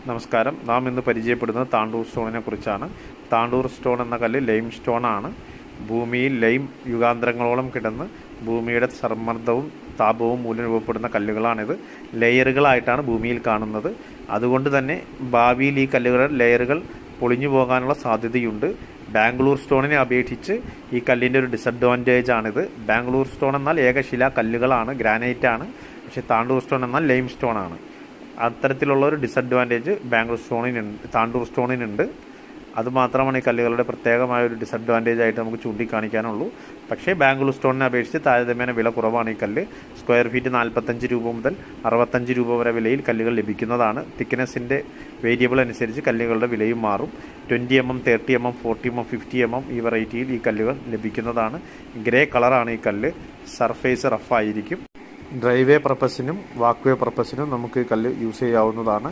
നമസ്കാരം. നാം ഇന്ന് പരിചയപ്പെടുന്നത് താണ്ടൂർ സ്റ്റോണിനെ കുറിച്ചാണ്. താണ്ടൂർ സ്റ്റോൺ എന്ന കല്ല് ലൈം സ്റ്റോൺ ആണ്. ഭൂമിയിൽ ലൈം യുഗാന്തരങ്ങളോളം കിടന്ന് ഭൂമിയുടെ സമ്മർദ്ദവും താപവും മൂലം രൂപപ്പെടുന്ന കല്ലുകളാണിത്. ലെയറുകളായിട്ടാണ് ഭൂമിയിൽ കാണുന്നത്. അതുകൊണ്ട് തന്നെ ഭാവിയിൽ ഈ കല്ലുകളുടെ ലെയറുകൾ പൊളിഞ്ഞു പോകാനുള്ള സാധ്യതയുണ്ട്. ബാംഗ്ലൂർ സ്റ്റോണിനെ അപേക്ഷിച്ച് ഈ കല്ലിൻ്റെ ഒരു ഡിസഡ്വാൻറ്റേജ് ആണിത്. ബാംഗ്ലൂർ സ്റ്റോൺ എന്നാൽ ഏകശിലാ കല്ലുകളാണ്, ഗ്രാനൈറ്റ് ആണ്. പക്ഷേ താണ്ടൂർ സ്റ്റോൺ എന്നാൽ ലൈം സ്റ്റോൺ ആണ്. അത്തരത്തിലുള്ള ഒരു ഡിസഡ്വാൻറ്റേജ് താണ്ടൂർ സ്റ്റോണിനുണ്ട്. അതുമാത്രമാണ് ഈ കല്ലുകളുടെ പ്രത്യേകമായ ഒരു ഡിസഡ്വാൻറ്റേജ് ആയിട്ട് നമുക്ക് ചൂണ്ടിക്കാണിക്കാനുള്ളൂ. പക്ഷേ ബാംഗ്ലൂർ സ്റ്റോണിനെ അപേക്ഷിച്ച് താരതമ്യേന വില കുറവാണ് ഈ കല്ല്. സ്ക്വയർ ഫീറ്റ് 45 രൂപ മുതൽ 65 രൂപ വരെ വിലയിൽ കല്ലുകൾ ലഭിക്കുന്നതാണ്. തിക്നെസ്സിൻ്റെ വേരിയബിൾ അനുസരിച്ച് കല്ലുകളുടെ വിലയും മാറും. 20 mm, 30 mm, 40 mm, 50 mm ഈ വെറൈറ്റിയിൽ ഈ കല്ലുകൾ ലഭിക്കുന്നതാണ്. ഗ്രേ കളറാണ് ഈ കല്ല്. സർഫേസ് റഫായിരിക്കും. ഡ്രൈവേ പർപ്പസിനും വാക്ക്വേ പർപ്പസിനും നമുക്ക് ഈ കല്ല് യൂസ് ചെയ്യാവുന്നതാണ്.